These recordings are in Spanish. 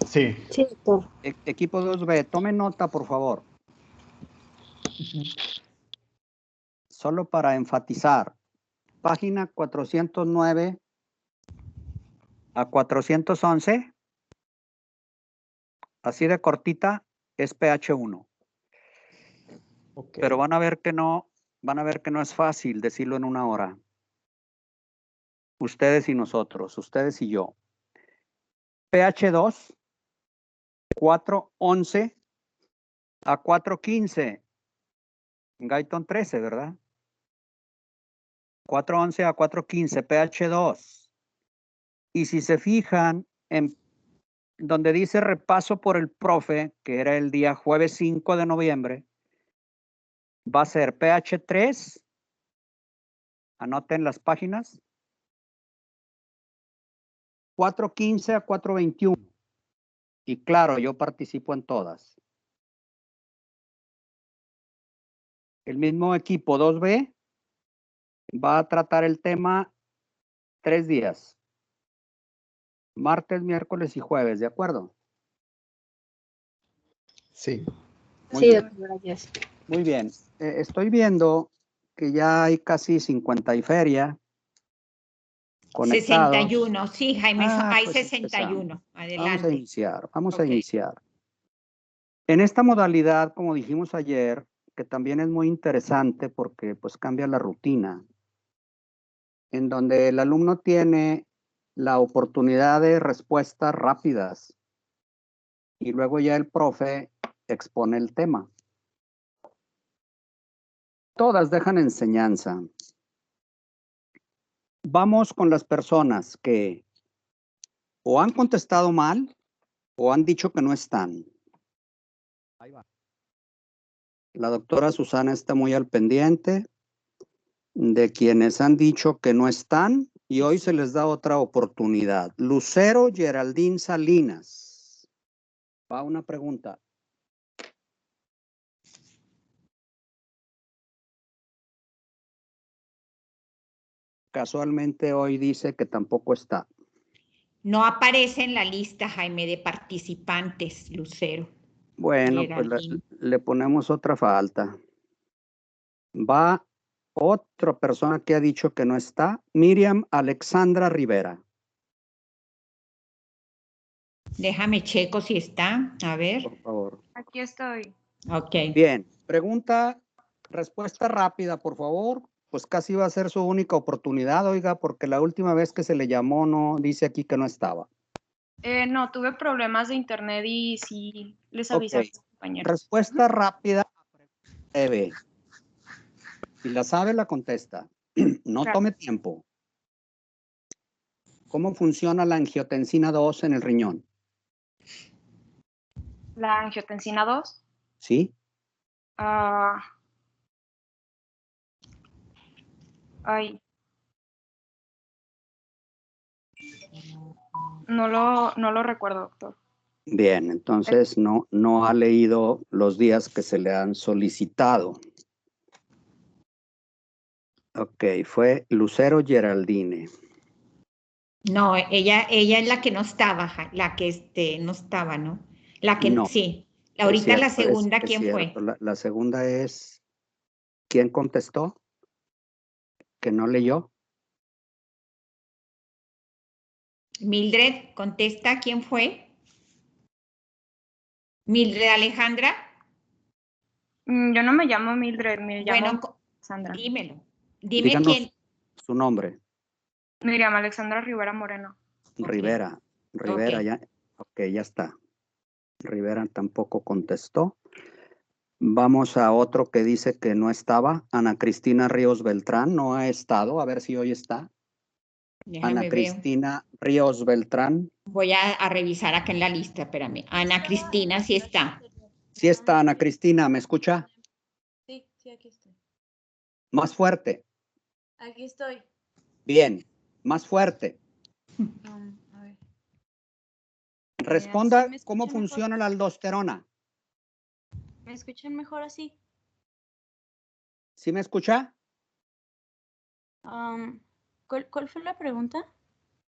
Sí. Sí, doctor. Equipo 2B, tomen nota, por favor. Solo para enfatizar. Página 409 a 411. Así de cortita es PH1. Okay. Pero van a ver que no es fácil decirlo en una hora. Ustedes y nosotros, ustedes y yo. PH2, 411 a 415. Guyton 13, ¿verdad? 411 a 415, PH2. Y si se fijan en donde dice repaso por el profe, que era el día jueves 5 de noviembre, va a ser PH3. Anoten las páginas. 415 a 421. Y claro, yo participo en todas. El mismo equipo 2B va a tratar el tema 3 días. Martes, miércoles y jueves, ¿de acuerdo? Sí. Muy Sí, bien. doctor, gracias. Muy bien. Estoy viendo que ya hay casi 50 y feria conectados. 61, sí, Jaime, hay Pues 61. empezamos. Adelante. Vamos a Ok. iniciar. En esta modalidad, como dijimos ayer, que también es muy interesante porque pues cambia la rutina, en donde el alumno tiene la oportunidad de respuestas rápidas y luego ya el profe expone el tema. Todas dejan enseñanza. Vamos con las personas que o han contestado mal o han dicho que no están. Ahí va. La doctora Susana está muy al pendiente de quienes han dicho que no están y hoy se les da otra oportunidad. Lucero Geraldine Salinas. Va una pregunta. Casualmente hoy dice que tampoco está. No aparece en la lista, Jaime, de participantes, Lucero. Bueno, pues Geraldine. le ponemos otra falta. Va otra persona que ha dicho que no está, Miriam Alexandra Rivera. Déjame checo si está. A ver. Por favor. Aquí estoy. Ok. Bien, respuesta rápida, por favor. Pues casi va a ser su única oportunidad, oiga, porque la última vez que se le llamó no dice aquí que no estaba. No, tuve problemas de internet y sí les avisé a mis compañeros. Respuesta rápida, breve. Si la sabe, la contesta. No Claro. tome tiempo. ¿Cómo funciona la angiotensina 2 en el riñón? La angiotensina 2. ¿Sí? Ay. No lo recuerdo, doctor. Bien, entonces no ha leído los días que se le han solicitado. Ok, fue Lucero Geraldine. No, ella es la que no estaba, la que no estaba, ¿no? La que No, sí. es Ahorita cierto, la segunda, es ¿quién cierto. fue? La segunda es, ¿quién contestó? ¿Que no leyó? Mildred, contesta, ¿quién fue? Mildred Alejandra. Yo no me llamo Mildred, me llamo Bueno, Sandra. dímelo. Dime Díganos quién. su nombre. Miriam Alexandra Rivera Moreno. Rivera. Rivera, Ok. ya. Ok, ya está. Rivera tampoco contestó. Vamos a otro que dice que no estaba. Ana Cristina Ríos Beltrán no ha estado. A ver si hoy está. Déjame Ana ver. Cristina Ríos Beltrán. Voy a revisar acá en la lista, espérame. Ana Cristina, sí está. Sí está, Ana Cristina, ¿me escucha? Sí, aquí estoy. Más fuerte. Aquí estoy. Bien, más fuerte. A ver. Responda ¿sí me cómo escuchan mejor? funciona la aldosterona. ¿Me escuchan mejor así? ¿Sí me escucha? ¿Cuál fue la pregunta?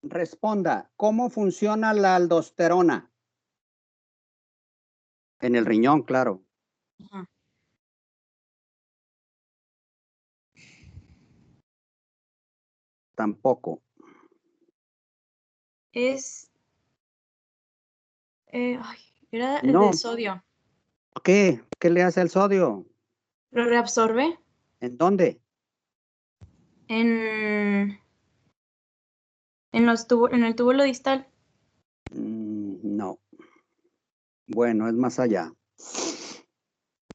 Responda, ¿cómo funciona la aldosterona? En el riñón, claro. Ajá. Tampoco. Es. Ay, era el No. de sodio. ¿Qué? ¿Qué le hace al sodio? ¿Lo reabsorbe? ¿En dónde? En el túbulo distal. No. Bueno, es más allá. Es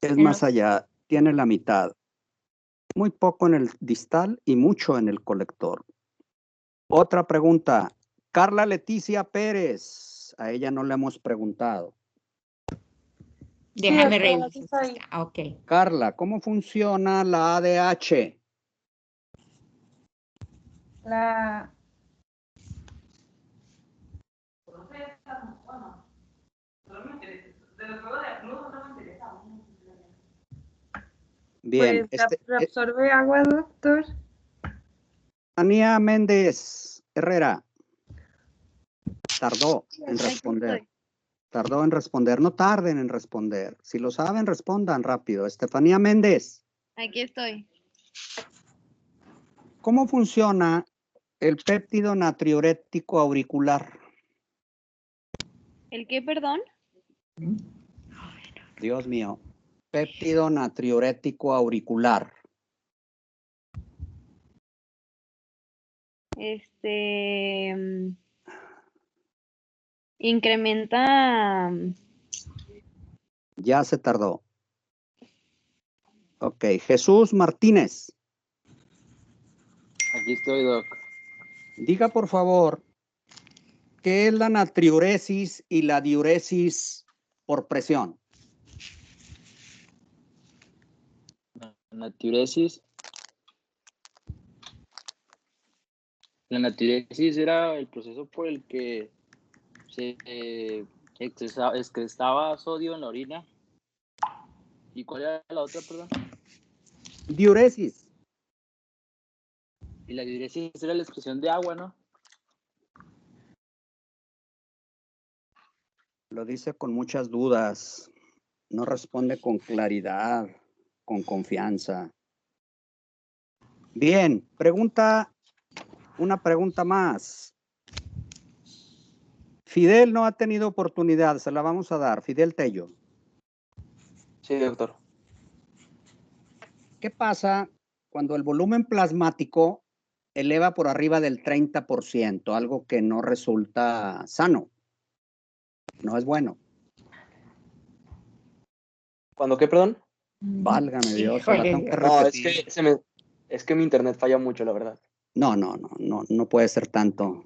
En más los- allá. Tiene la mitad. Muy poco en el distal y mucho en el colector. Otra pregunta. Carla Leticia Pérez. A ella no le hemos preguntado. Déjame doctora, revisar. aquí estoy. Ah, ok. Carla, ¿cómo funciona la ADH? La. Bien. Reabsorbe agua, doctor. Tania Méndez Herrera. Tardó en responder. Tardó en responder. No tarden en responder. Si lo saben, respondan rápido. Estefanía Méndez. Aquí estoy. ¿Cómo funciona el péptido natriurético auricular? ¿El qué, perdón? Dios mío. Péptido natriurético auricular. Incrementa. Ya se tardó. Ok. Jesús Martínez. Aquí estoy, Doc. Diga, por favor, ¿qué es la natriuresis y la diuresis por presión? Natriuresis. La natriuresis era el proceso por el que se excretaba sodio en la orina. ¿Y cuál era la otra, perdón? Diuresis. Y la diuresis era la excreción de agua, ¿no? Lo dice con muchas dudas. No responde con claridad, con confianza. Bien, una pregunta más. Fidel no ha tenido oportunidad, se la vamos a dar. Fidel Tello. Sí, doctor. ¿Qué pasa cuando el volumen plasmático eleva por arriba del 30%? Algo que no resulta sano. No es bueno. ¿Cuándo qué, perdón? Válgame Dios, se la tengo que No, repetir. es que mi internet falla mucho, la verdad. No puede ser tanto.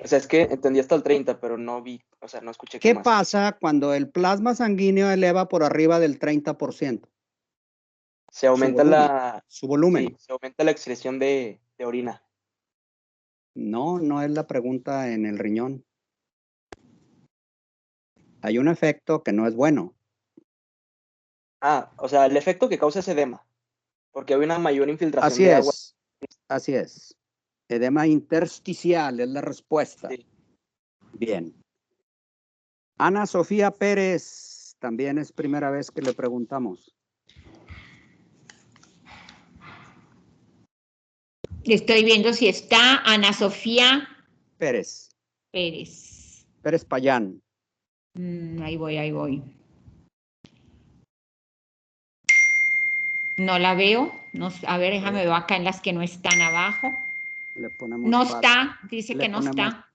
O sea, es que entendí hasta el 30, pero no vi, o sea, no escuché qué ¿Qué más. pasa cuando el plasma sanguíneo eleva por arriba del 30%? Se aumenta Su volumen. Sí, se aumenta la excreción de orina. No es la pregunta en el riñón. Hay un efecto que no es bueno. Ah, o sea, el efecto que causa es edema, porque hay una mayor infiltración Así de agua. así es. Edema intersticial es la respuesta. Sí. Bien. Ana Sofía Pérez, también es primera vez que le preguntamos. Estoy viendo si está Ana Sofía Pérez Pérez. Payán. Ahí voy. No la veo. No, a ver, déjame ver acá en las que no están abajo. Le ponemos No falta. está, dice Le que no ponemos está.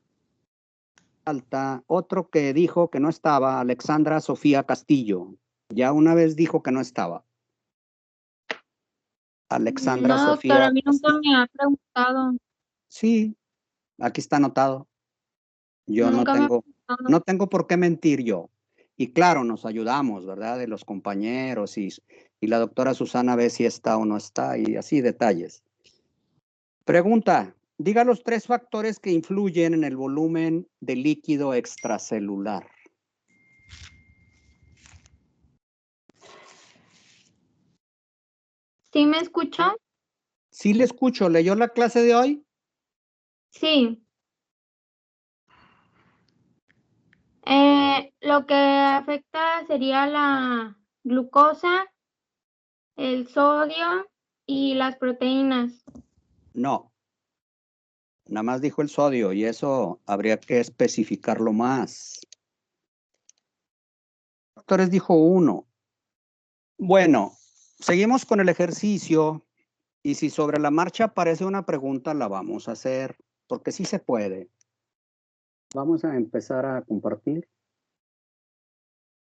falta. Otro que dijo que no estaba, Alexandra Sofía Castillo. Ya una vez dijo que no estaba. Alexandra No, Sofía doctor, a mí nunca Castillo. me ha preguntado. Sí, aquí está anotado. Yo Nunca me ha preguntado. no tengo por qué mentir yo. Y claro, nos ayudamos, ¿verdad? De los compañeros y la doctora Susana ve si está o no está y así detalles. Pregunta, diga los 3 factores que influyen en el volumen de líquido extracelular. ¿Sí me escuchó? Sí le escucho, ¿leyó la clase de hoy? Sí. Lo que afecta sería la glucosa, el sodio y las proteínas. No, nada más dijo el sodio y eso habría que especificarlo más. Doctores dijo 1. Bueno, seguimos con el ejercicio y si sobre la marcha aparece una pregunta la vamos a hacer, porque sí se puede. Vamos a empezar a compartir.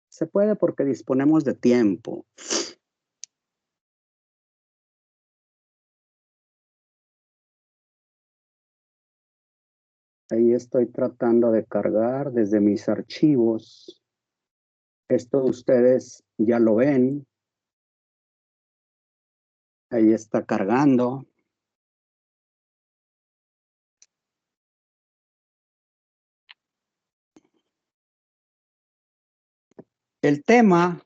Se puede porque disponemos de tiempo. Ahí estoy tratando de cargar desde mis archivos. Esto ustedes ya lo ven. Ahí está cargando. El tema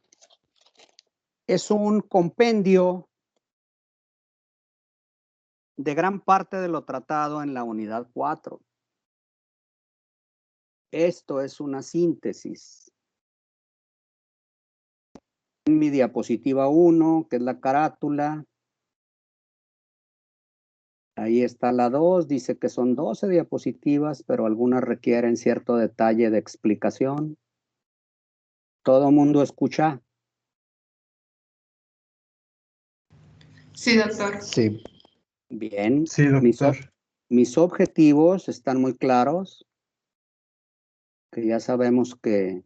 es un compendio de gran parte de lo tratado en la unidad 4. Esto es una síntesis. En mi diapositiva 1, que es la carátula. Ahí está la 2, dice que son 12 diapositivas, pero algunas requieren cierto detalle de explicación. ¿Todo mundo escucha? Sí, doctor. Sí. Bien. Sí, doctor. Mis objetivos están muy claros, que ya sabemos que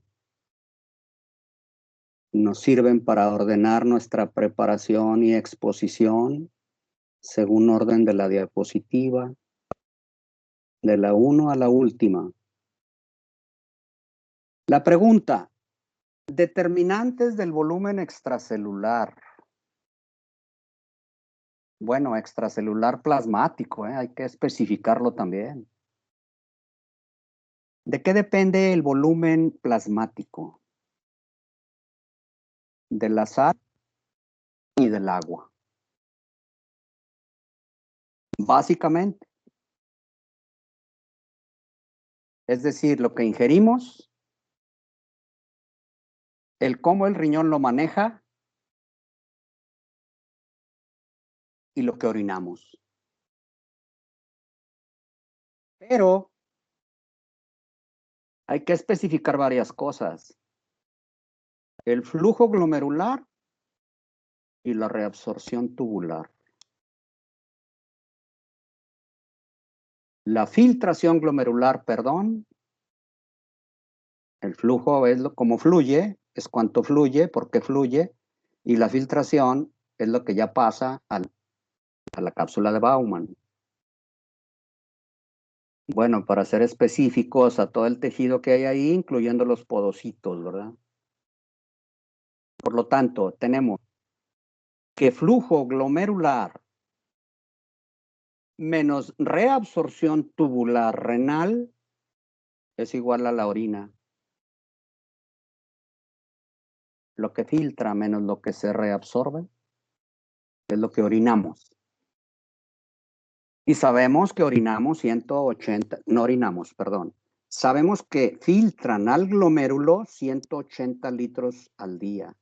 nos sirven para ordenar nuestra preparación y exposición según orden de la diapositiva, de la 1 a la última. La pregunta, determinantes del volumen extracelular. Bueno, extracelular plasmático, hay que especificarlo también. ¿De qué depende el volumen plasmático? De la sal y del agua. Básicamente. Es decir, lo que ingerimos, el cómo el riñón lo maneja y lo que orinamos. Pero hay que especificar varias cosas. El flujo glomerular y la reabsorción tubular. La filtración glomerular, perdón. El flujo es cómo fluye, es cuánto fluye, por qué fluye. Y la filtración es lo que ya pasa a la cápsula de Bowman. Bueno, para ser específicos, a todo el tejido que hay ahí, incluyendo los podocitos, ¿verdad? Por lo tanto, tenemos que flujo glomerular menos reabsorción tubular renal es igual a la orina. Lo que filtra menos lo que se reabsorbe es lo que orinamos. Y sabemos que orinamos 180, no orinamos, perdón. Sabemos que filtran al glomérulo 180 litros al día.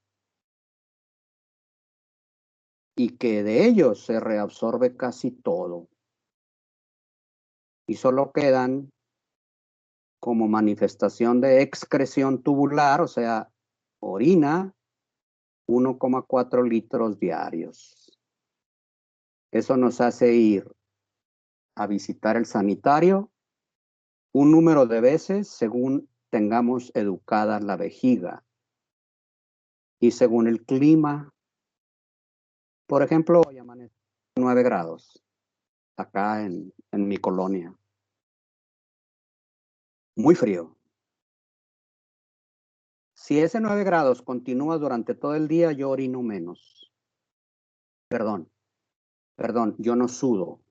Y que de ellos se reabsorbe casi todo. Y solo quedan como manifestación de excreción tubular, o sea, orina, 1,4 litros diarios. Eso nos hace ir a visitar el sanitario un número de veces según tengamos educada la vejiga y según el clima. Por ejemplo, hoy amanece 9 grados acá en mi colonia. Muy frío. Si ese 9 grados continúa durante todo el día, yo orino menos. Perdón, yo no sudo.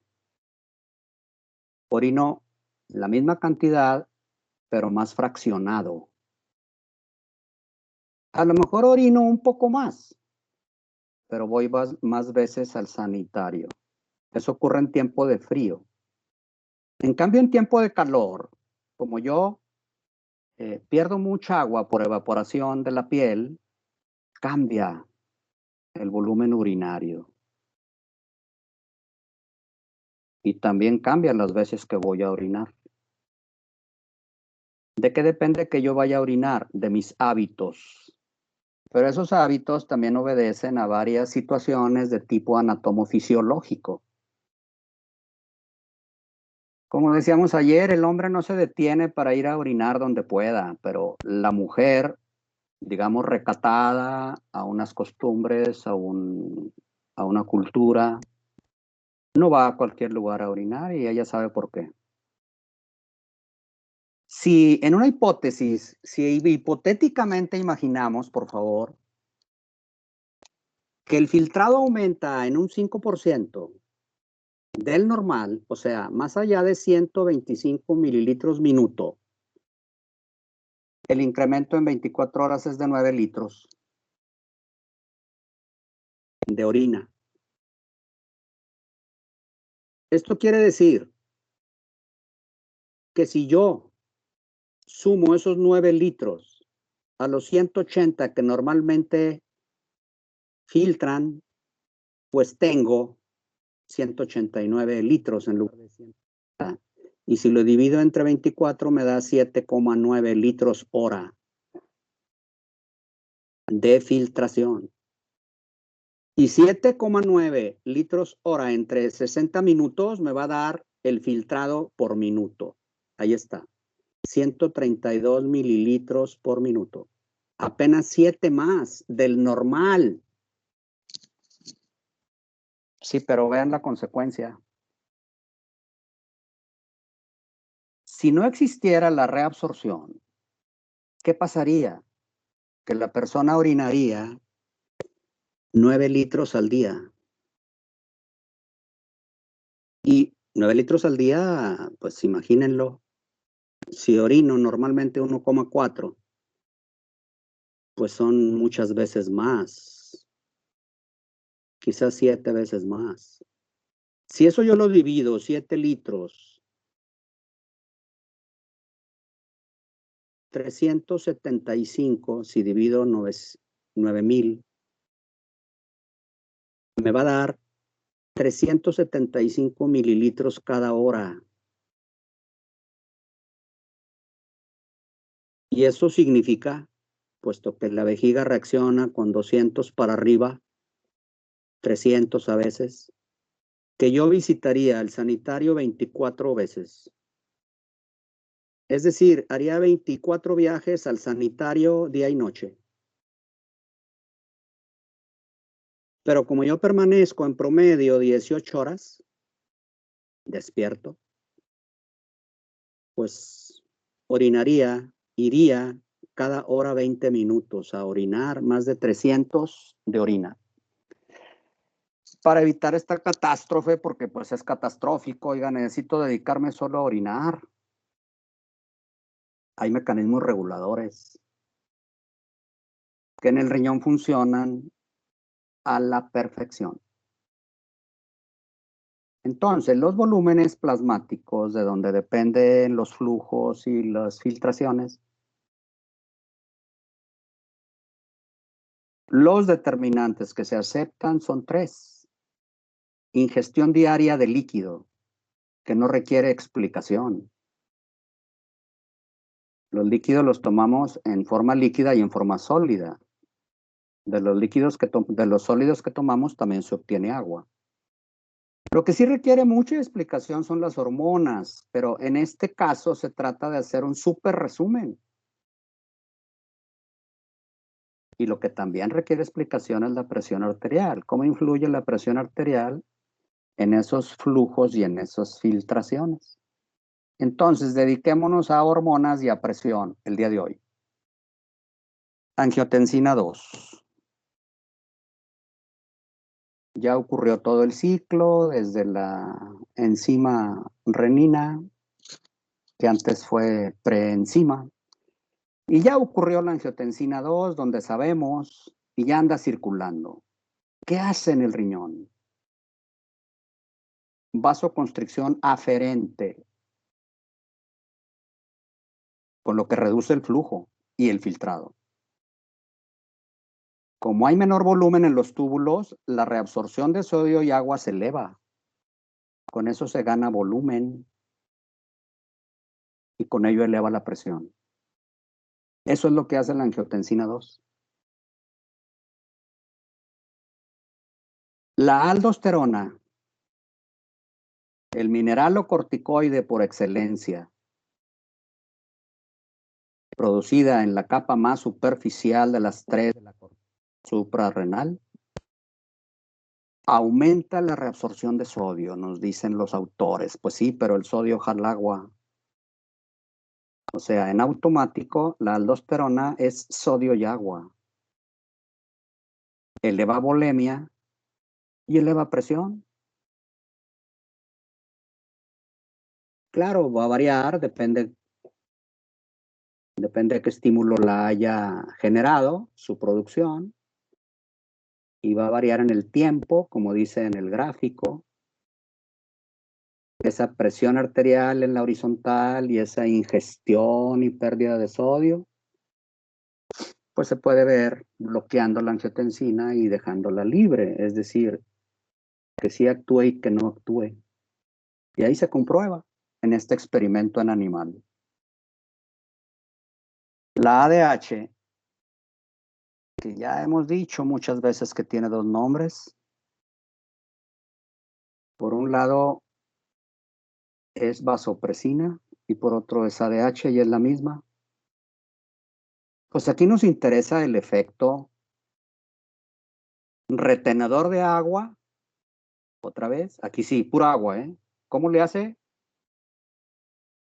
Orino la misma cantidad, pero más fraccionado. A lo mejor orino un poco más, pero voy más veces al sanitario. Eso ocurre en tiempo de frío. En cambio, en tiempo de calor, como yo, pierdo mucha agua por evaporación de la piel, cambia el volumen urinario. Y también cambia las veces que voy a orinar. ¿De qué depende que yo vaya a orinar? De mis hábitos. Pero esos hábitos también obedecen a varias situaciones de tipo anatomofisiológico. Como decíamos ayer, el hombre no se detiene para ir a orinar donde pueda, pero la mujer, digamos, recatada a unas costumbres, a una cultura, no va a cualquier lugar a orinar y ella sabe por qué. Si en una hipótesis, si hipotéticamente imaginamos, por favor, que el filtrado aumenta en un 5% del normal, o sea, más allá de 125 mililitros minuto, el incremento en 24 horas es de 9 litros de orina. Esto quiere decir que si yo sumo esos 9 litros a los 180 que normalmente filtran, pues tengo 189 litros en lugar de 180. Y si lo divido entre 24 me da 7,9 litros hora de filtración. Y 7,9 litros hora entre 60 minutos me va a dar el filtrado por minuto. Ahí está. 132 mililitros por minuto. Apenas 7 más del normal. Sí, pero vean la consecuencia. Si no existiera la reabsorción, ¿qué pasaría? Que la persona orinaría 9 litros al día. Y 9 litros al día, pues imagínenlo. Si orino normalmente 1,4, pues son muchas veces más. Quizás 7 veces más. Si eso yo lo divido, 7 litros, 375, si divido 9,000, me va a dar 375 mililitros cada hora. Y eso significa, puesto que la vejiga reacciona con 200 para arriba, 300 a veces, que yo visitaría el sanitario 24 veces. Es decir, haría 24 viajes al sanitario día y noche. Pero como yo permanezco en promedio 18 horas despierto, pues iría cada hora 20 minutos a orinar, más de 300 de orina. Para evitar esta catástrofe, porque pues es catastrófico, oiga, necesito dedicarme solo a orinar. Hay mecanismos reguladores que en el riñón funcionan a la perfección. Entonces, los volúmenes plasmáticos, de donde dependen los flujos y las filtraciones, los determinantes que se aceptan son 3. Ingestión diaria de líquido, que no requiere explicación. Los líquidos los tomamos en forma líquida y en forma sólida. De los sólidos que tomamos también se obtiene agua. Lo que sí requiere mucha explicación son las hormonas, pero en este caso se trata de hacer un súper resumen. Y lo que también requiere explicación es la presión arterial. ¿Cómo influye la presión arterial en esos flujos y en esas filtraciones? Entonces, dediquémonos a hormonas y a presión el día de hoy. Angiotensina 2. Ya ocurrió todo el ciclo, desde la enzima renina, que antes fue preenzima, y ya ocurrió la angiotensina 2, donde sabemos, y ya anda circulando. ¿Qué hace en el riñón? Vasoconstricción aferente. con lo que reduce el flujo y el filtrado. Como hay menor volumen en los túbulos, la reabsorción de sodio y agua se eleva. Con eso se gana volumen y con ello eleva la presión. Eso es lo que hace la angiotensina 2. La aldosterona, el mineralocorticoide por excelencia, producida en la capa más superficial de las tres de la corteza suprarrenal, aumenta la reabsorción de sodio, nos dicen los autores. Pues sí, pero el sodio jala agua. O sea, en automático, la aldosterona es sodio y agua. Eleva volemia y eleva presión. Claro, va a variar, depende de qué estímulo la haya generado, su producción. Y va a variar en el tiempo, como dice en el gráfico. Esa presión arterial en la horizontal y esa ingestión y pérdida de sodio, pues se puede ver bloqueando la angiotensina y dejándola libre, es decir, que sí actúe y que no actúe. Y ahí se comprueba en este experimento en animal. La ADH, que ya hemos dicho muchas veces que tiene dos nombres. Por un lado es vasopresina y por otro es ADH y es la misma. Pues aquí nos interesa el efecto retenedor de agua. Otra vez, aquí sí, pura agua, ¿eh? ¿Cómo le hace?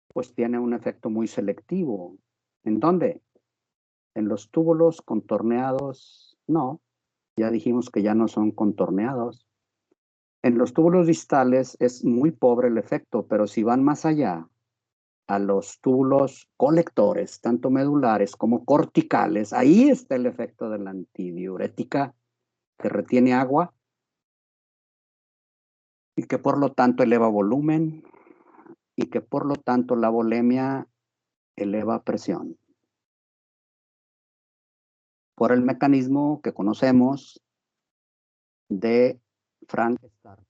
Pues tiene un efecto muy selectivo. ¿En dónde? En los túbulos contorneados, no. Ya dijimos que ya no son contorneados. En los túbulos distales es muy pobre el efecto, pero si van más allá, a los túbulos colectores, tanto medulares como corticales, ahí está el efecto de la antidiurética que retiene agua y que por lo tanto eleva volumen y que por lo tanto la volemia eleva presión. Por el mecanismo que conocemos de Frank-Stark.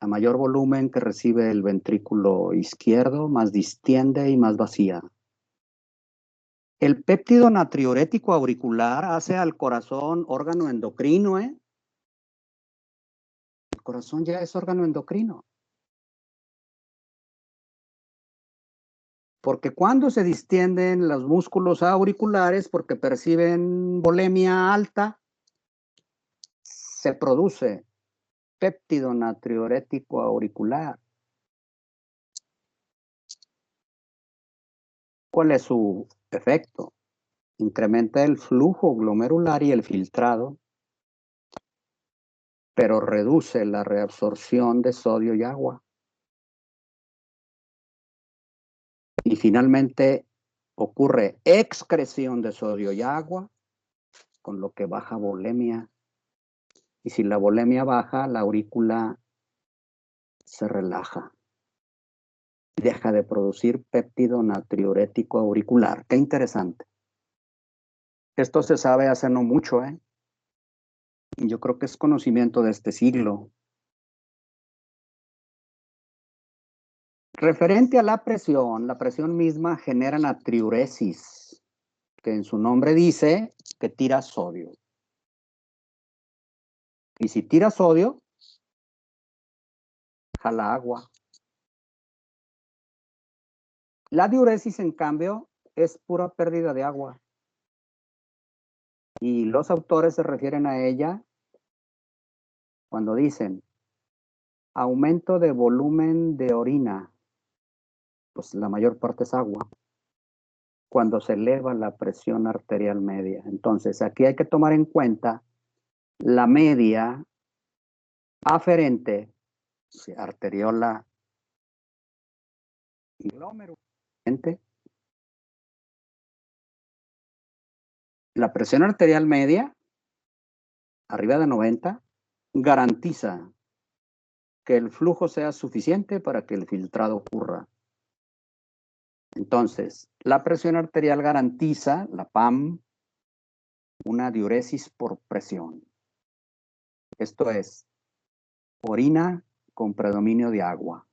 A mayor volumen que recibe el ventrículo izquierdo, más distiende y más vacía. El péptido natriurético auricular hace al corazón órgano endocrino, ¿eh? El corazón ya es órgano endocrino. Porque cuando se distienden los músculos auriculares, porque perciben volemia alta, se produce péptido natriurético auricular. ¿Cuál es su efecto? Incrementa el flujo glomerular y el filtrado, pero reduce la reabsorción de sodio y agua. Y finalmente ocurre excreción de sodio y agua, con lo que baja volemia. Y si la volemia baja, la aurícula se relaja. Deja de producir péptido natriurético auricular. Qué interesante. Esto se sabe hace no mucho, ¿eh? Y yo creo que es conocimiento de este siglo. Referente a la presión misma genera natriuresis, que en su nombre dice que tira sodio. Y si tira sodio, jala agua. La diuresis, en cambio, es pura pérdida de agua. Y los autores se refieren a ella cuando dicen aumento de volumen de orina. Pues la mayor parte es agua. Cuando se eleva la presión arterial media. Entonces, aquí hay que tomar en cuenta la media aferente, arteriola y glómerulo. La presión arterial media, arriba de 90, garantiza que el flujo sea suficiente para que el filtrado ocurra. Entonces, la presión arterial garantiza, la PAM, una diuresis por presión. Esto es, orina con predominio de agua.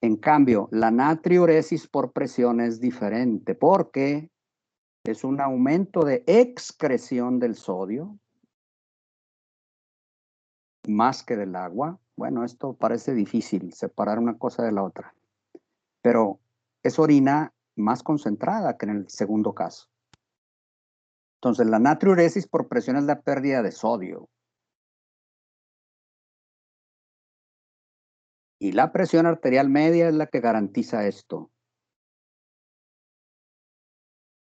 En cambio, la natriuresis por presión es diferente porque es un aumento de excreción del sodio más que del agua. Bueno, esto parece difícil, separar una cosa de la otra. Pero es orina más concentrada que en el segundo caso. Entonces, la natriuresis por presión es la pérdida de sodio. Y la presión arterial media es la que garantiza esto.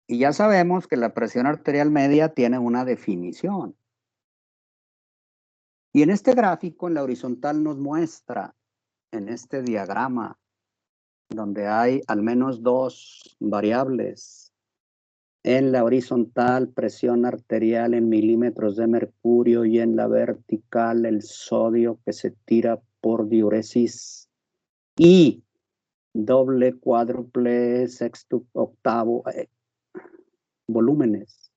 Y ya sabemos que la presión arterial media tiene una definición. Y en este gráfico, en la horizontal, nos muestra, en este diagrama, donde hay al menos dos variables. En la horizontal, presión arterial en milímetros de mercurio, y en la vertical, el sodio que se tira por diuresis. Y doble, cuádruple, sexto, octavo, volúmenes.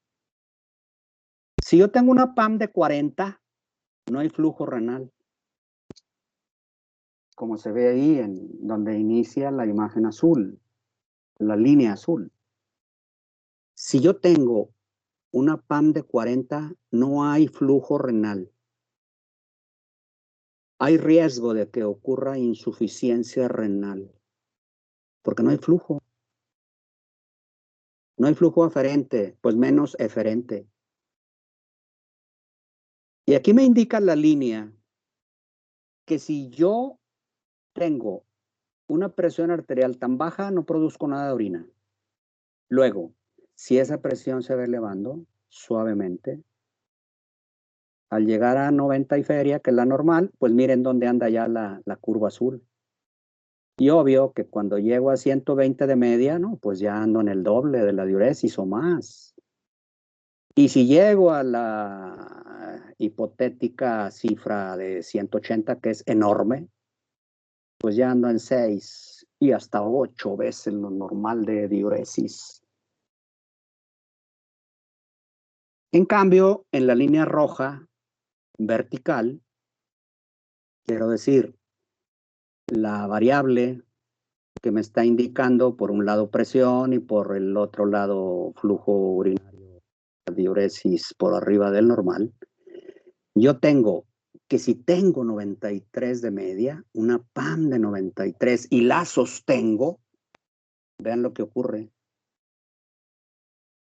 Si yo tengo una PAM de 40, no hay flujo renal. Como se ve ahí, en donde inicia la imagen azul, la línea azul. Si yo tengo una PAM de 40, no hay flujo renal. Hay riesgo de que ocurra insuficiencia renal, porque no hay flujo. No hay flujo aferente, pues menos eferente. Y aquí me indica la línea que si yo tengo una presión arterial tan baja, no produzco nada de orina. Luego, si esa presión se va elevando suavemente, al llegar a 90 y feria, que es la normal, pues miren dónde anda ya la curva azul. Y obvio que cuando llego a 120 de media, no, pues ya ando en el doble de la diuresis o más. Y si llego a la hipotética cifra de 180, que es enorme, pues ya ando en 6 y hasta 8 veces lo normal de diuresis. En cambio, en la línea roja vertical, quiero decir, la variable que me está indicando por un lado presión y por el otro lado flujo urinario, diuresis por arriba del normal, yo tengo que si tengo 93 de media, una PAM de 93 y la sostengo, vean lo que ocurre.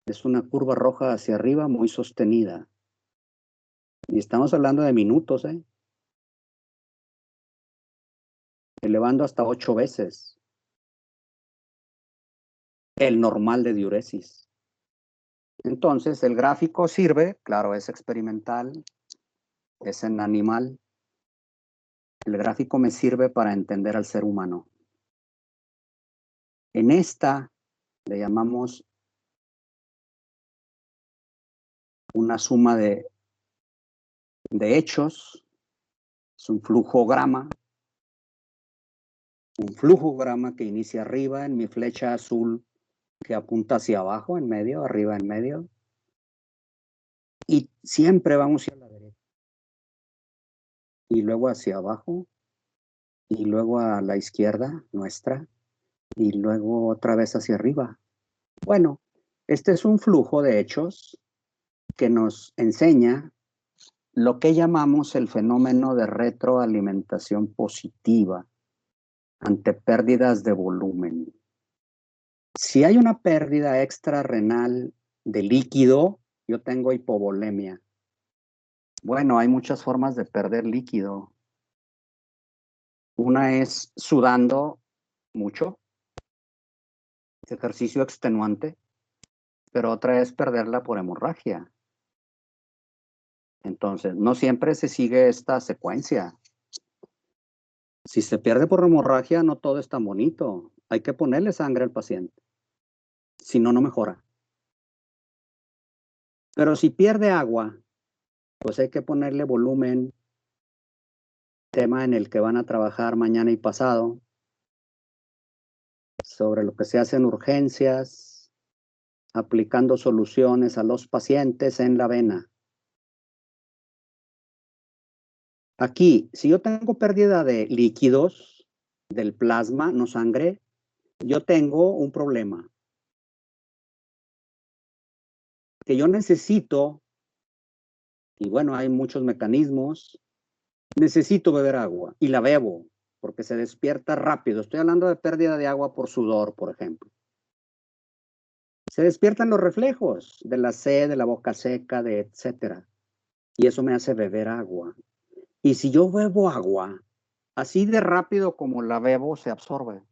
Es una curva roja hacia arriba muy sostenida. Y estamos hablando de minutos, elevando hasta 8 veces el normal de diuresis. Entonces, el gráfico sirve, claro, es experimental, es en animal. El gráfico me sirve para entender al ser humano. En esta le llamamos una suma de hechos, es un flujograma que inicia arriba en mi flecha azul que apunta hacia abajo, en medio, arriba, en medio. Y siempre vamos hacia la derecha. Y luego hacia abajo. Y luego a la izquierda, nuestra. Y luego otra vez hacia arriba. Bueno, este es un flujo de hechos que nos enseña lo que llamamos el fenómeno de retroalimentación positiva ante pérdidas de volumen. Si hay una pérdida extrarrenal de líquido, yo tengo hipovolemia. Bueno, hay muchas formas de perder líquido. Una es sudando mucho, ejercicio extenuante, pero otra es perderla por hemorragia. Entonces, no siempre se sigue esta secuencia. Si se pierde por hemorragia, no todo es tan bonito. Hay que ponerle sangre al paciente. Si no, no mejora. Pero si pierde agua, pues hay que ponerle volumen, tema en el que van a trabajar mañana y pasado. sobre lo que se hace en urgencias, aplicando soluciones a los pacientes en la vena. Aquí, si yo tengo pérdida de líquidos, del plasma, no sangre, yo tengo un problema. Que yo necesito, y bueno, hay muchos mecanismos, necesito beber agua y la bebo porque se despierta rápido. Estoy hablando de pérdida de agua por sudor, por ejemplo. Se despiertan los reflejos de la sed, de la boca seca, de etcétera. Y eso me hace beber agua. Y si yo bebo agua, así de rápido como la bebo, se absorbe.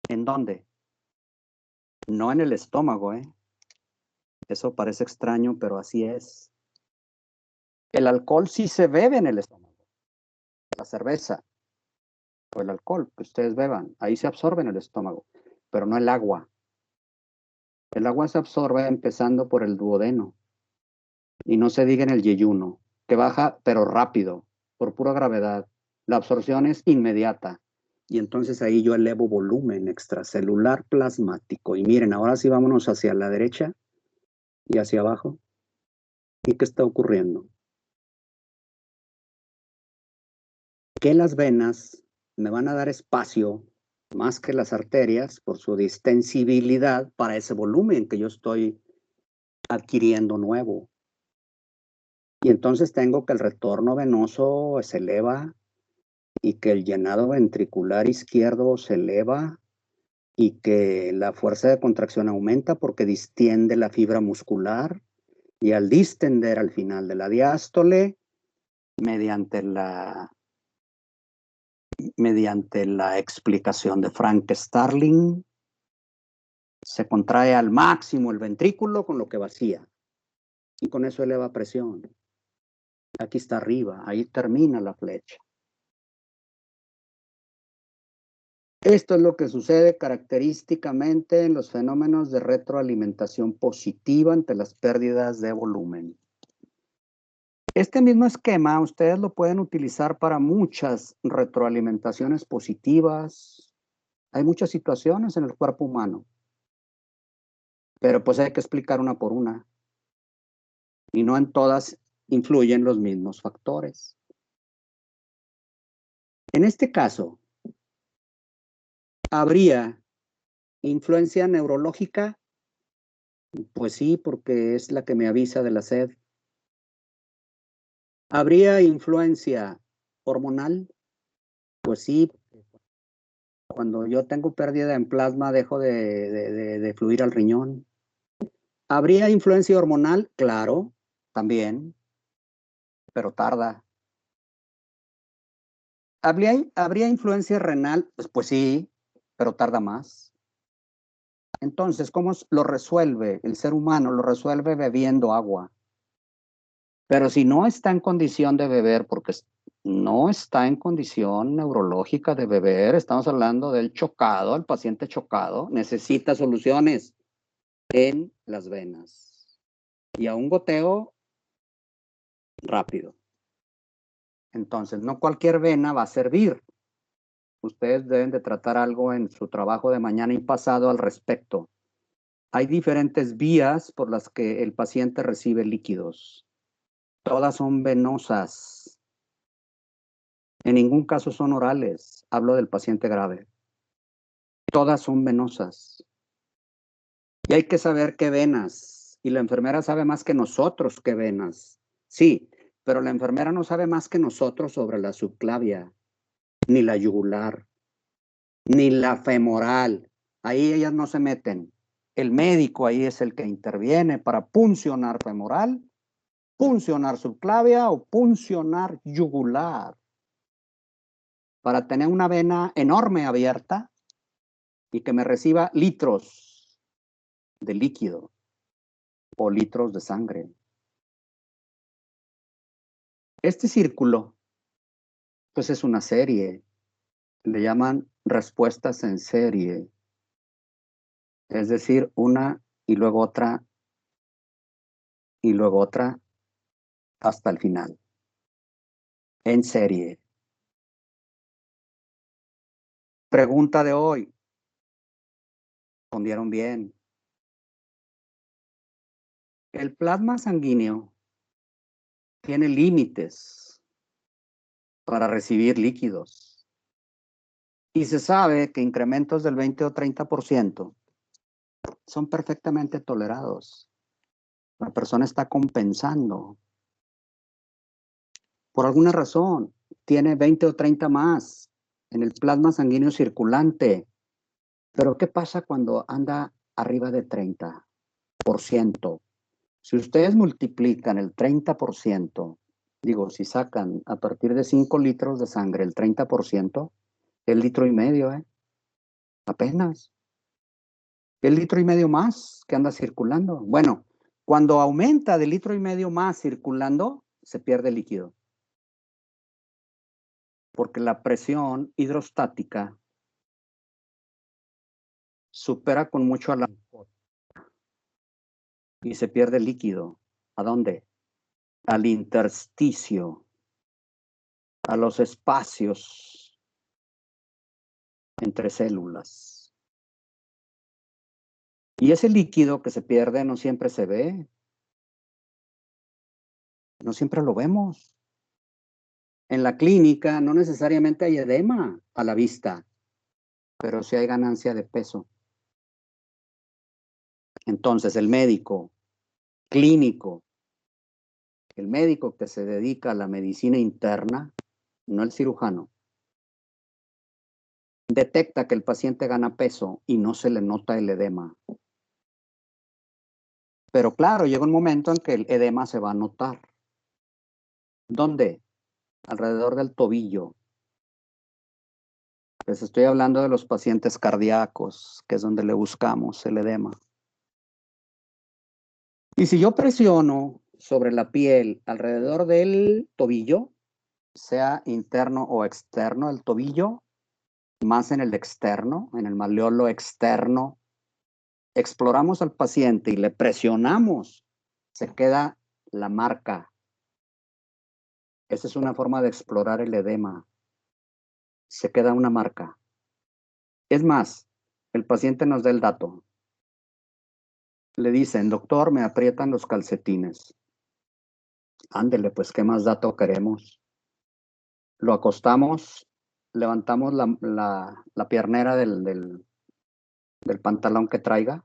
¿En dónde? No en el estómago, ¿eh? Eso parece extraño, pero así es. El alcohol sí se bebe en el estómago. La cerveza o el alcohol que ustedes beban, ahí se absorbe en el estómago, pero no el agua. El agua se absorbe empezando por el duodeno. Y no se diga en el yeyuno, que baja, pero rápido, por pura gravedad. La absorción es inmediata. Y entonces ahí yo elevo volumen extracelular plasmático. Y miren, ahora sí vámonos hacia la derecha y hacia abajo. ¿Y qué está ocurriendo? Que las venas me van a dar espacio más que las arterias por su distensibilidad para ese volumen que yo estoy adquiriendo nuevo. Y entonces tengo que el retorno venoso se eleva y que el llenado ventricular izquierdo se eleva y que la fuerza de contracción aumenta porque distiende la fibra muscular y al distender al final de la diástole, mediante la explicación de Frank Starling, se contrae al máximo el ventrículo con lo que vacía y con eso eleva presión. Aquí está arriba, ahí termina la flecha. Esto es lo que sucede característicamente en los fenómenos de retroalimentación positiva ante las pérdidas de volumen. Este mismo esquema ustedes lo pueden utilizar para muchas retroalimentaciones positivas. Hay muchas situaciones en el cuerpo humano, pero pues hay que explicar una por una. Y no en todas influyen los mismos factores. En este caso, ¿habría influencia neurológica? Pues sí, porque es la que me avisa de la sed. ¿Habría influencia hormonal? Pues sí, cuando yo tengo pérdida en plasma dejo de fluir al riñón. ¿Habría influencia hormonal? Claro, también, pero tarda. ¿Habría influencia renal? Pues sí, pero tarda más. Entonces, ¿cómo lo resuelve el ser humano? Lo resuelve bebiendo agua. Pero si no está en condición de beber, porque no está en condición neurológica de beber, estamos hablando del chocado, el paciente chocado, necesita soluciones en las venas. Y a un goteo rápido. Entonces, no cualquier vena va a servir. Ustedes deben de tratar algo en su trabajo de mañana y pasado al respecto. Hay diferentes vías por las que el paciente recibe líquidos. Todas son venosas. En ningún caso son orales. Hablo del paciente grave. Todas son venosas. Y hay que saber qué venas. Y la enfermera sabe más que nosotros qué venas. Sí, pero la enfermera no sabe más que nosotros sobre la subclavia, ni la yugular, ni la femoral. Ahí ellas no se meten. El médico ahí es el que interviene para puncionar femoral, puncionar subclavia o puncionar yugular. Para tener una vena enorme abierta y que me reciba litros de líquido o litros de sangre. Este círculo, pues es una serie. Le llaman respuestas en serie. Es decir, una y luego otra y luego otra hasta el final. En serie. Pregunta de hoy. Respondieron bien. El plasma sanguíneo tiene límites para recibir líquidos. Y se sabe que incrementos del 20 o 30% son perfectamente tolerados. La persona está compensando. Por alguna razón, tiene 20 o 30 más en el plasma sanguíneo circulante. Pero ¿qué pasa cuando anda arriba de 30%? Si ustedes multiplican el 30%, digo, si sacan a partir de 5 litros de sangre el 30%, el litro y medio, apenas. El litro y medio más que anda circulando. Bueno, cuando aumenta de litro y medio más circulando, se pierde líquido. Porque la presión hidrostática supera con mucho a la... y se pierde líquido. ¿A dónde? Al intersticio, a los espacios entre células. Y ese líquido que se pierde no siempre se ve. No siempre lo vemos. En la clínica no necesariamente hay edema a la vista, pero sí hay ganancia de peso. Entonces el médico clínico, el médico que se dedica a la medicina interna, no el cirujano, detecta que el paciente gana peso y no se le nota el edema. Pero claro, llega un momento en que el edema se va a notar. ¿Dónde? Alrededor del tobillo. Les estoy hablando de los pacientes cardíacos, que es donde le buscamos el edema. Y si yo presiono sobre la piel alrededor del tobillo, sea interno o externo del tobillo, más en el externo, en el malleolo externo, exploramos al paciente y le presionamos, se queda la marca. Esa es una forma de explorar el edema. Se queda una marca. Es más, el paciente nos da el dato. Le dicen, doctor, me aprietan los calcetines. Ándele, pues, ¿qué más dato queremos? Lo acostamos, levantamos la piernera del pantalón que traiga,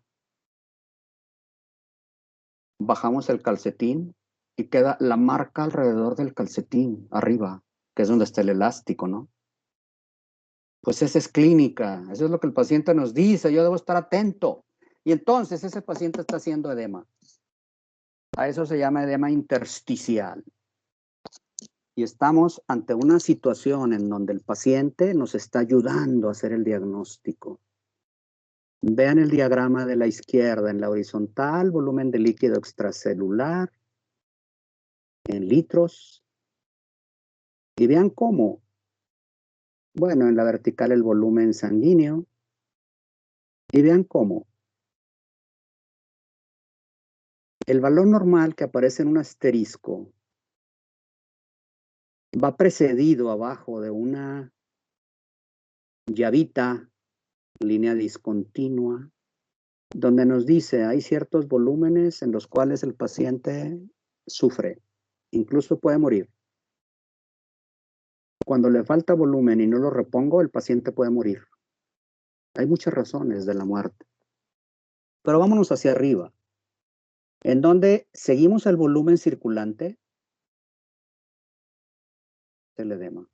bajamos el calcetín y queda la marca alrededor del calcetín, arriba, que es donde está el elástico, ¿no? Pues esa es clínica, eso es lo que el paciente nos dice, yo debo estar atento. Y entonces ese paciente está haciendo edema. A eso se llama edema intersticial. Y estamos ante una situación en donde el paciente nos está ayudando a hacer el diagnóstico. Vean el diagrama de la izquierda, en la horizontal, volumen de líquido extracelular, en litros. Y vean cómo. Bueno, en la vertical el volumen sanguíneo. Y vean cómo. El valor normal que aparece en un asterisco va precedido abajo de una llavita, línea discontinua, donde nos dice hay ciertos volúmenes en los cuales el paciente sufre, incluso puede morir. Cuando le falta volumen y no lo repongo, el paciente puede morir. Hay muchas razones de la muerte. Pero vámonos hacia arriba, en donde seguimos el volumen circulante, el edema.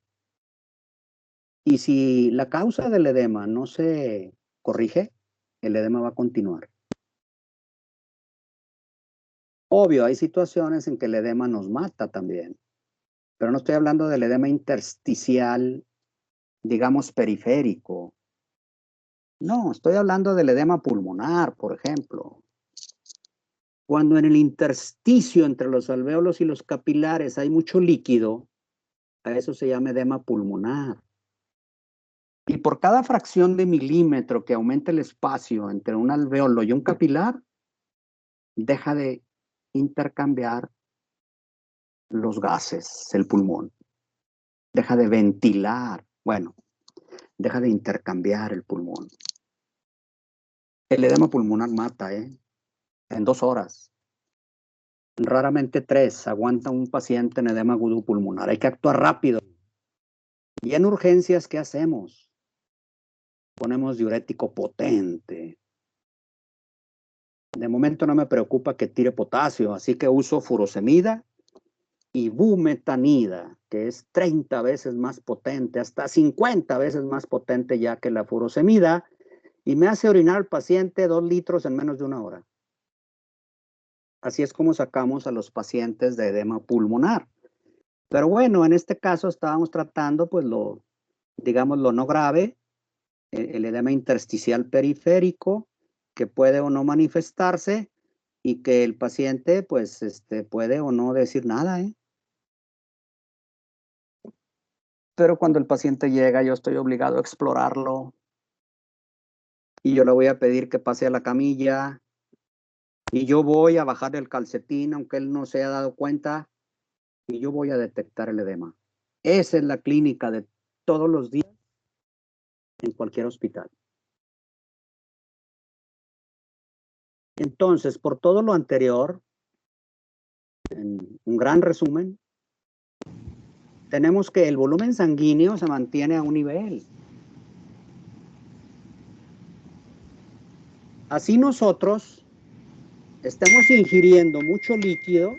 Y si la causa del edema no se corrige, el edema va a continuar. Obvio, hay situaciones en que el edema nos mata también, pero no estoy hablando del edema intersticial, digamos, periférico. No, estoy hablando del edema pulmonar, por ejemplo. Cuando en el intersticio entre los alvéolos y los capilares hay mucho líquido, a eso se llama edema pulmonar. Y por cada fracción de milímetro que aumenta el espacio entre un alvéolo y un capilar, deja de intercambiar los gases, el pulmón. Deja de ventilar. Bueno, deja de intercambiar el pulmón. El edema pulmonar mata, en 2 horas. Raramente 3 aguanta un paciente en edema agudo pulmonar. Hay que actuar rápido. Y en urgencias, ¿qué hacemos? Ponemos diurético potente. De momento no me preocupa que tire potasio, así que uso furosemida y bumetanida, que es 30 veces más potente, hasta 50 veces más potente ya que la furosemida, y me hace orinar al paciente 2 litros en menos de 1 hora. Así es como sacamos a los pacientes de edema pulmonar. Pero bueno, en este caso estábamos tratando, pues, digamos, lo no grave, el edema intersticial periférico, que puede o no manifestarse y que el paciente, pues, puede o no decir nada, Pero cuando el paciente llega, yo estoy obligado a explorarlo y yo le voy a pedir que pase a la camilla y yo voy a bajar el calcetín, aunque él no se haya dado cuenta, y yo voy a detectar el edema. Esa es la clínica de todos los días en cualquier hospital. Entonces, por todo lo anterior, en un gran resumen, tenemos que el volumen sanguíneo se mantiene a un nivel. Así nosotros estamos ingiriendo mucho líquido.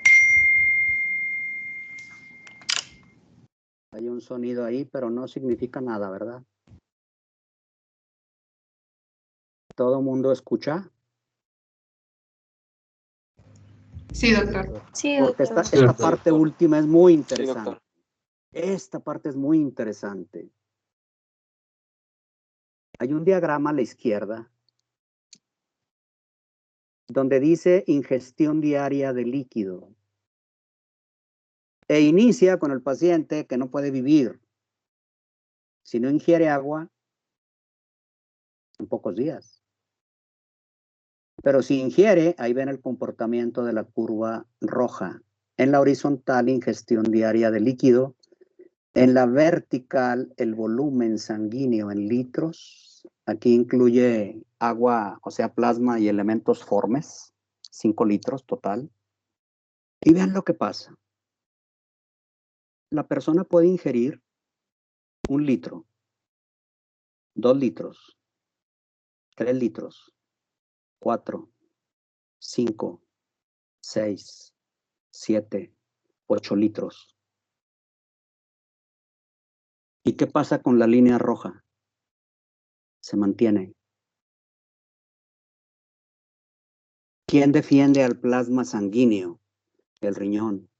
Hay un sonido ahí, pero no significa nada, ¿verdad? ¿Todo el mundo escucha? Sí, doctor. Sí, Porque doctor. esta parte última es muy Sí, interesante. doctor. Esta parte es muy interesante. Hay un diagrama a la izquierda donde dice ingestión diaria de líquido. E inicia con el paciente que no puede vivir si no ingiere agua en pocos días. Pero si ingiere, ahí ven el comportamiento de la curva roja. En la horizontal, ingestión diaria de líquido. En la vertical, el volumen sanguíneo en litros. Aquí incluye agua, o sea, plasma y elementos formes. 5 litros total. Y vean lo que pasa. La persona puede ingerir 1 litro, 2 litros, 3 litros, 4, 5, 6, 7, 8 litros. ¿Y qué pasa con la línea roja? Se mantiene. ¿Quién defiende al plasma sanguíneo? El riñón.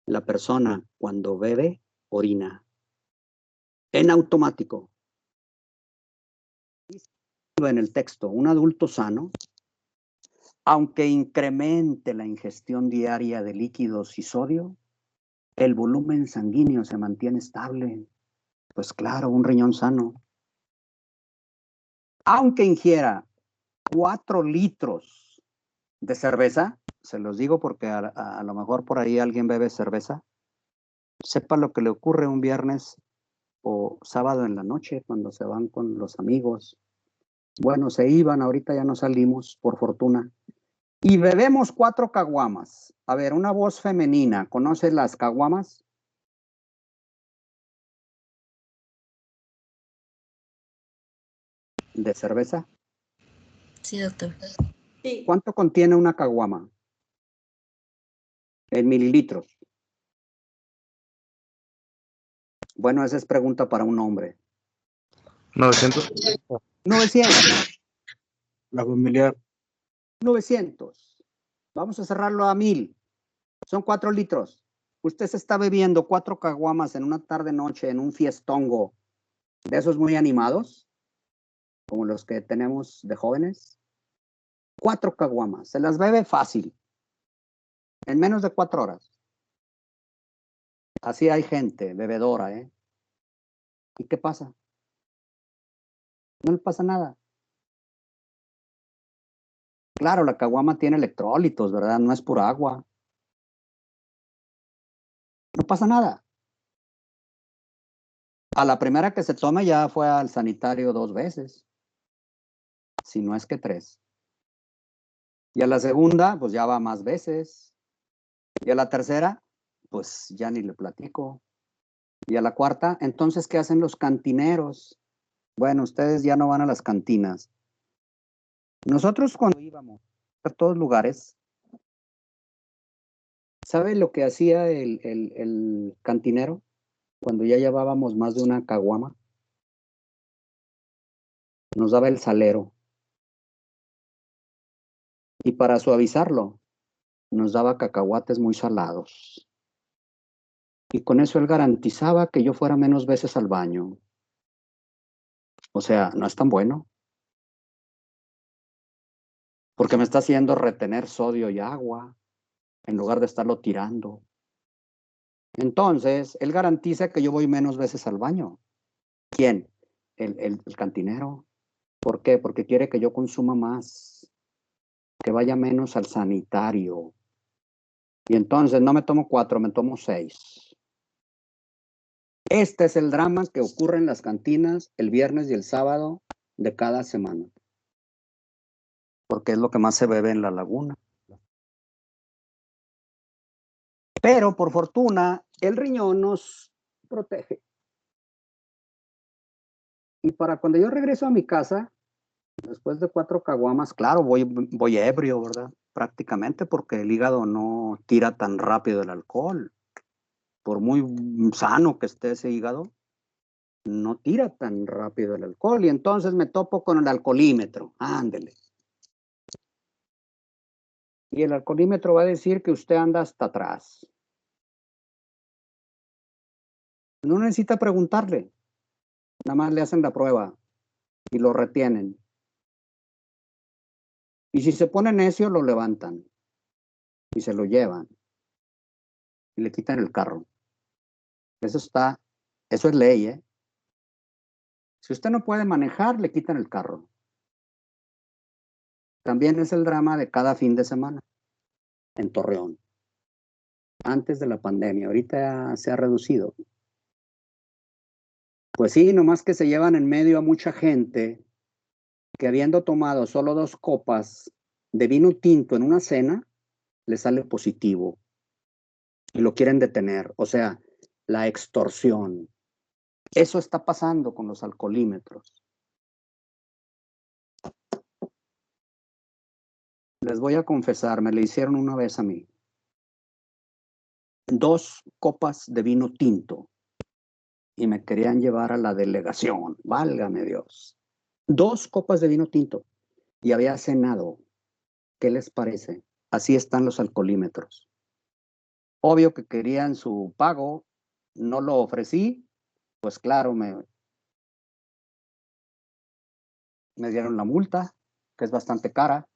La persona, cuando bebe, orina. En automático. En el texto, un adulto sano, aunque incremente la ingestión diaria de líquidos y sodio, el volumen sanguíneo se mantiene estable. Pues claro, un riñón sano. Aunque ingiera 4 litros de cerveza, se los digo porque a lo mejor por ahí alguien bebe cerveza, sepa lo que le ocurre un viernes o sábado en la noche cuando se van con los amigos. Bueno, se iban, ahorita ya no salimos, por fortuna. Y bebemos 4 caguamas. A ver, una voz femenina, ¿conoce las caguamas? ¿De cerveza? Sí, doctor. ¿Cuánto contiene una caguama? En mililitros. Bueno, esa es pregunta para un hombre. 900. 900. La familiar. 900. Vamos a cerrarlo a 1000. Son 4 litros. Usted se está bebiendo 4 caguamas en una tarde-noche en un fiestongo de esos muy animados, como los que tenemos de jóvenes. 4 caguamas. Se las bebe fácil. En menos de 4 horas. Así hay gente bebedora, ¿eh? ¿Y qué pasa? No le pasa nada. Claro, la caguama tiene electrolitos, ¿verdad? No es pura agua. No pasa nada. A la primera que se tome ya fue al sanitario 2 veces, si no es que 3. Y a la segunda, pues ya va más veces. Y a la tercera, pues ya ni le platico. Y a la cuarta, entonces, ¿qué hacen los cantineros? Bueno, ustedes ya no van a las cantinas. Nosotros cuando íbamos a todos lugares, ¿sabe lo que hacía el cantinero cuando ya llevábamos más de una caguama? Nos daba el salero. Y para suavizarlo, nos daba cacahuates muy salados. Y con eso él garantizaba que yo fuera menos veces al baño. O sea, no es tan bueno. Porque me está haciendo retener sodio y agua en lugar de estarlo tirando. Entonces, él garantiza que yo voy menos veces al baño. ¿Quién? El cantinero. ¿Por qué? Porque quiere que yo consuma más, que vaya menos al sanitario. Y entonces no me tomo 4, me tomo 6. Este es el drama que ocurre en las cantinas el viernes y el sábado de cada semana. Porque es lo que más se bebe en la laguna. Pero por fortuna, el riñón nos protege. Y para cuando yo regreso a mi casa, después de 4 caguamas, claro, voy ebrio, ¿verdad? Prácticamente porque el hígado no tira tan rápido el alcohol. Por muy sano que esté ese hígado, no tira tan rápido el alcohol. Y entonces me topo con el alcoholímetro. Ándele. Y el alcoholímetro va a decir que usted anda hasta atrás. No necesita preguntarle. Nada más le hacen la prueba y lo retienen. Y si se pone necio, lo levantan y se lo llevan y le quitan el carro. Eso es ley, ¿eh? Si usted no puede manejar, le quitan el carro. También es el drama de cada fin de semana en Torreón. Antes de la pandemia, ahorita se ha reducido. Pues sí, nomás que se llevan en medio a mucha gente que habiendo tomado solo 2 copas de vino tinto en una cena, le sale positivo y lo quieren detener. O sea, la extorsión. Eso está pasando con los alcoholímetros. Les voy a confesar, me le hicieron una vez a mí. 2 copas de vino tinto y me querían llevar a la delegación. Válgame Dios. 2 copas de vino tinto y había cenado. ¿Qué les parece? Así están los alcoholímetros. Obvio que querían su pago, no lo ofrecí, pues claro, me dieron la multa, que es bastante cara.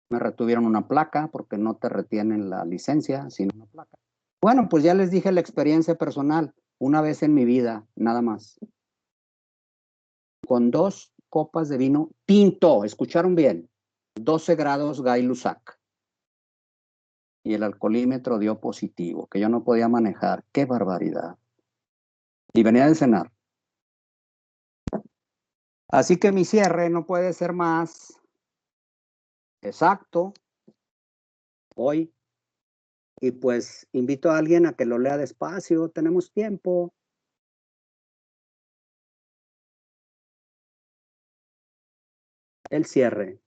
Me retuvieron una placa porque no te retienen la licencia, sino una placa. Bueno, pues ya les dije la experiencia personal, una vez en mi vida, nada más. Con 2 copas de vino tinto, escucharon bien, 12 grados Gay-Lussac. Y el alcoholímetro dio positivo, que yo no podía manejar. ¡Qué barbaridad! Y venía de cenar. Así que mi cierre no puede ser más exacto hoy. Y pues invito a alguien a que lo lea despacio, tenemos tiempo. El cierre.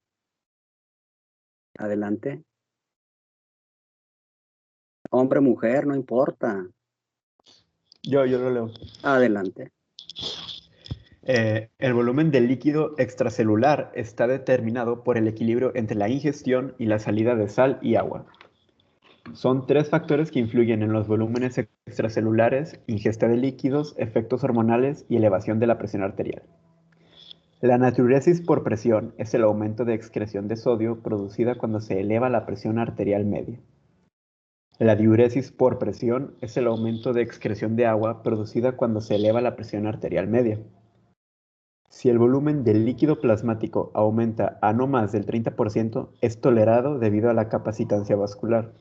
Adelante. Hombre, mujer, no importa. Yo lo leo. Adelante. El volumen del líquido extracelular está determinado por el equilibrio entre la ingestión y la salida de sal y agua. Son 3 factores que influyen en los volúmenes extracelulares: ingesta de líquidos, efectos hormonales y elevación de la presión arterial. La natriuresis por presión es el aumento de excreción de sodio producida cuando se eleva la presión arterial media. La diuresis por presión es el aumento de excreción de agua producida cuando se eleva la presión arterial media. Si el volumen del líquido plasmático aumenta a no más del 30%, es tolerado debido a la capacitancia vascular.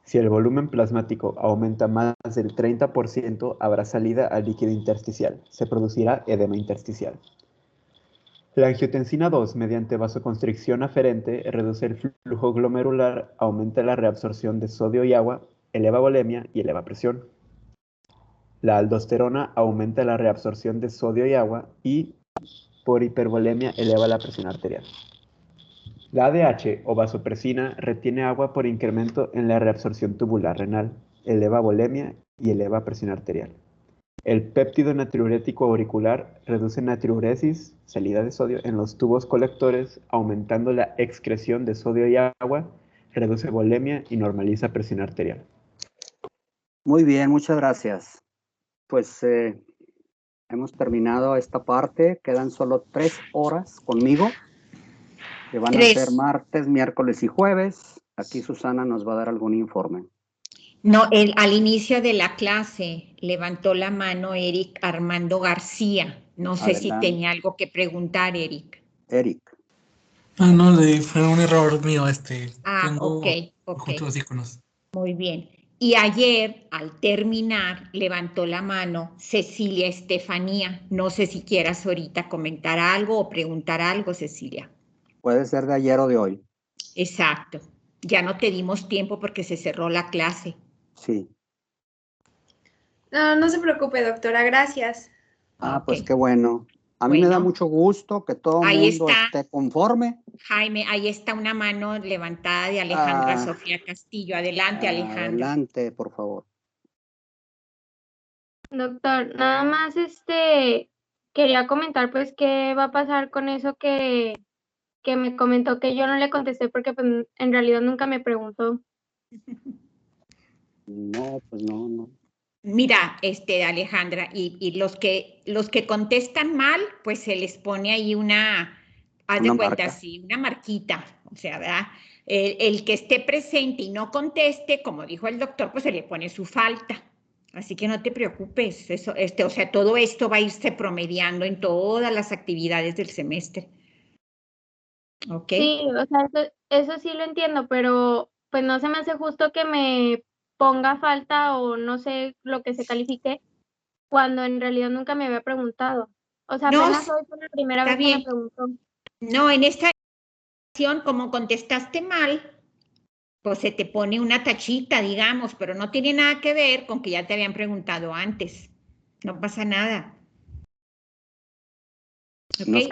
Si el volumen plasmático aumenta más del 30%, habrá salida al líquido intersticial. Se producirá edema intersticial. La angiotensina 2, mediante vasoconstricción aferente, reduce el flujo glomerular, aumenta la reabsorción de sodio y agua, eleva volemia y eleva presión. La aldosterona aumenta la reabsorción de sodio y agua y, por hipervolemia, eleva la presión arterial. La ADH o vasopresina retiene agua por incremento en la reabsorción tubular renal, eleva volemia y eleva presión arterial. El péptido natriurético auricular reduce natriuresis, salida de sodio, en los tubos colectores, aumentando la excreción de sodio y agua, reduce volemia y normaliza presión arterial. Muy bien, muchas gracias. Pues hemos terminado esta parte. Quedan solo 3 horas conmigo, que van a ser martes, miércoles y jueves. Aquí Susana nos va a dar algún informe. No, al inicio de la clase levantó la mano Eric Armando García. No sé si tenía algo que preguntar, Eric. Eric. Ah, no, fue un error mío. Ok. Junto los iconos. Muy bien. Y ayer, al terminar, levantó la mano Cecilia Estefanía. No sé si quieras ahorita comentar algo o preguntar algo, Cecilia. Puede ser de ayer o de hoy. Exacto. Ya no te dimos tiempo porque se cerró la clase. Sí. No, no se preocupe, doctora, gracias. Pues qué bueno. A mí me da mucho gusto que todo el mundo esté conforme. Jaime, ahí está una mano levantada de Alejandra Sofía Castillo. Adelante, Alejandra. Adelante, por favor. Doctor, nada más quería comentar pues qué va a pasar con eso que me comentó que yo no le contesté porque pues, en realidad nunca me preguntó. No, pues no. Mira, Alejandra, y los que contestan mal, pues se les pone ahí haz de cuenta así, una marquita, o sea, ¿verdad? El que esté presente y no conteste, como dijo el doctor, pues se le pone su falta. Así que no te preocupes, eso, o sea, todo esto va a irse promediando en todas las actividades del semestre. ¿Ok? Sí, o sea, eso sí lo entiendo, pero pues no se me hace justo que me ponga falta o no sé lo que se califique cuando en realidad nunca me había preguntado. O sea, apenas hoy fue la primera vez que me preguntó. No, en esta ocasión, como contestaste mal, pues se te pone una tachita, digamos, pero no tiene nada que ver con que ya te habían preguntado antes. No pasa nada. ¿Okay?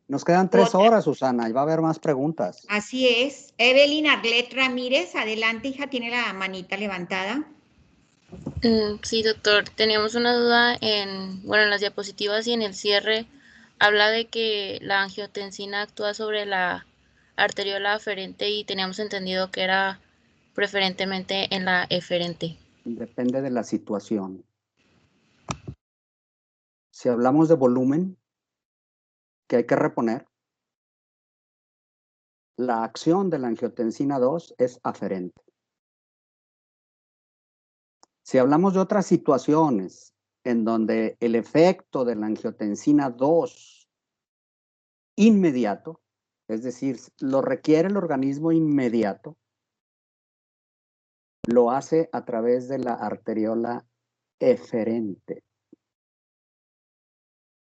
Nos quedan 3 horas, Susana, y va a haber más preguntas. Así es. Evelyn Arlet Ramírez, adelante, hija, tiene la manita levantada. Sí, doctor, teníamos una duda en las diapositivas y en el cierre. Habla de que la angiotensina actúa sobre la arteriola aferente y teníamos entendido que era preferentemente en la eferente. Depende de la situación. Si hablamos de volumen que hay que reponer, la acción de la angiotensina 2 es aferente. Si hablamos de otras situaciones en donde el efecto de la angiotensina 2 inmediato, es decir, lo requiere el organismo inmediato, lo hace a través de la arteriola eferente.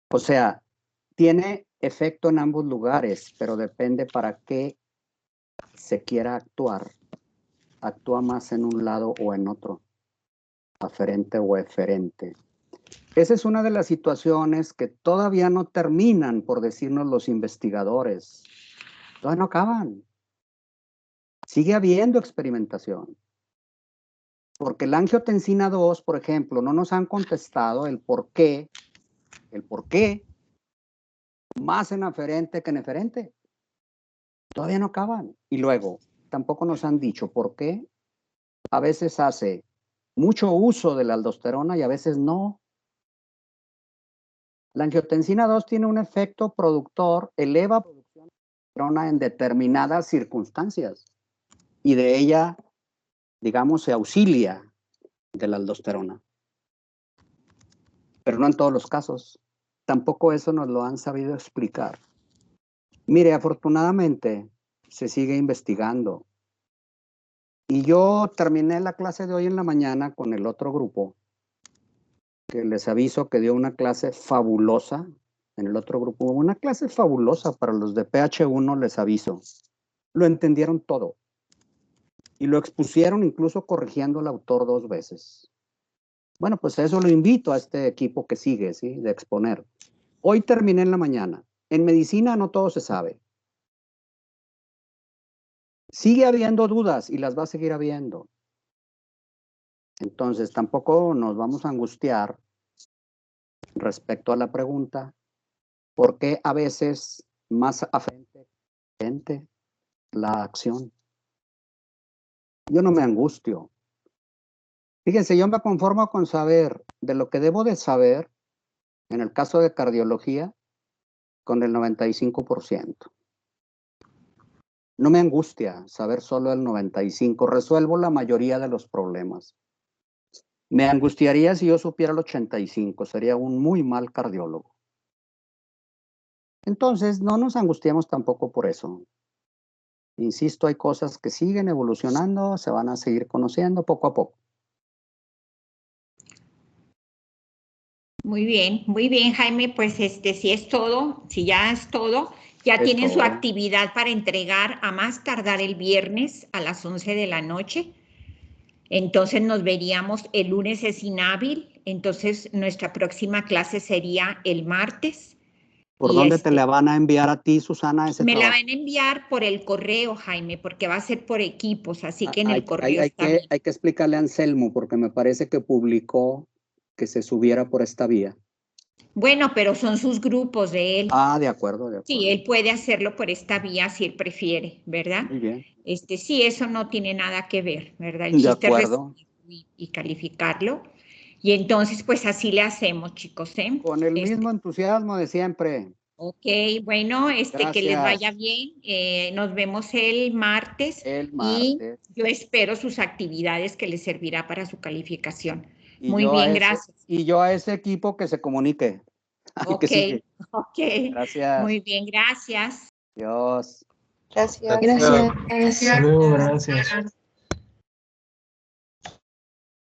O sea, tiene efecto en ambos lugares, pero depende para qué se quiera actuar. Actúa más en un lado o en otro, aferente o eferente. Esa es una de las situaciones que todavía no terminan por decirnos los investigadores. Todavía no acaban. Sigue habiendo experimentación. Porque la angiotensina 2, por ejemplo, no nos han contestado el por qué más en aferente que en eferente. Todavía no acaban. Y luego, tampoco nos han dicho por qué a veces hace mucho uso de la aldosterona y a veces no. La angiotensina 2 tiene un efecto productor, eleva la producción de aldosterona en determinadas circunstancias y de ella, digamos, se auxilia de la aldosterona. Pero no en todos los casos. Tampoco eso nos lo han sabido explicar. Mire, afortunadamente se sigue investigando. Y yo terminé la clase de hoy en la mañana con el otro grupo, que les aviso que dio una clase fabulosa. En el otro grupo, una clase fabulosa para los de PH1, les aviso. Lo entendieron todo. Y lo expusieron incluso corrigiendo al autor 2 veces. Bueno, pues a eso lo invito a este equipo que sigue, ¿sí? De exponer. Hoy terminé en la mañana. En medicina no todo se sabe. Sigue habiendo dudas y las va a seguir habiendo. Entonces, tampoco nos vamos a angustiar respecto a la pregunta, ¿por qué a veces más afrente la acción? Yo no me angustio. Fíjense, yo me conformo con saber de lo que debo de saber, en el caso de cardiología, con el 95%. No me angustia saber solo el 95%, resuelvo la mayoría de los problemas. Me angustiaría si yo supiera el 85%, sería un muy mal cardiólogo. Entonces, no nos angustiemos tampoco por eso. Insisto, hay cosas que siguen evolucionando, se van a seguir conociendo poco a poco. Muy bien, Jaime, pues si es todo, si ya es todo, ya Es tienen su todo. actividad para entregar a más tardar el viernes a las 11 de la noche. Entonces nos veríamos el lunes es inhábil, entonces nuestra próxima clase sería el martes. ¿Por Y dónde te la van a enviar a ti, Susana, ese me la trabajo? van a enviar por el correo, Jaime, porque va a ser por equipos, así que en el correo Hay está bien. que explicarle a Anselmo, porque me parece que publicó que se subiera por esta vía. Bueno, pero son sus grupos de él. Ah, de acuerdo, de acuerdo. Sí, él puede hacerlo por esta vía si él prefiere, ¿verdad? Muy bien. Sí, eso no tiene nada que ver, ¿verdad? El De chiste es acuerdo. recibirlo y calificarlo. Y entonces, pues así le hacemos, chicos, ¿eh? Con el mismo entusiasmo de siempre. Ok, bueno, que les vaya Gracias. bien. Nos vemos el martes. El Y martes. yo espero sus actividades que les servirá para su calificación. Y Muy yo bien, gracias. Y yo a ese equipo que se comunique. Al que sigue. Ok. Gracias. Muy bien, gracias. Dios. Gracias. Hasta luego, gracias.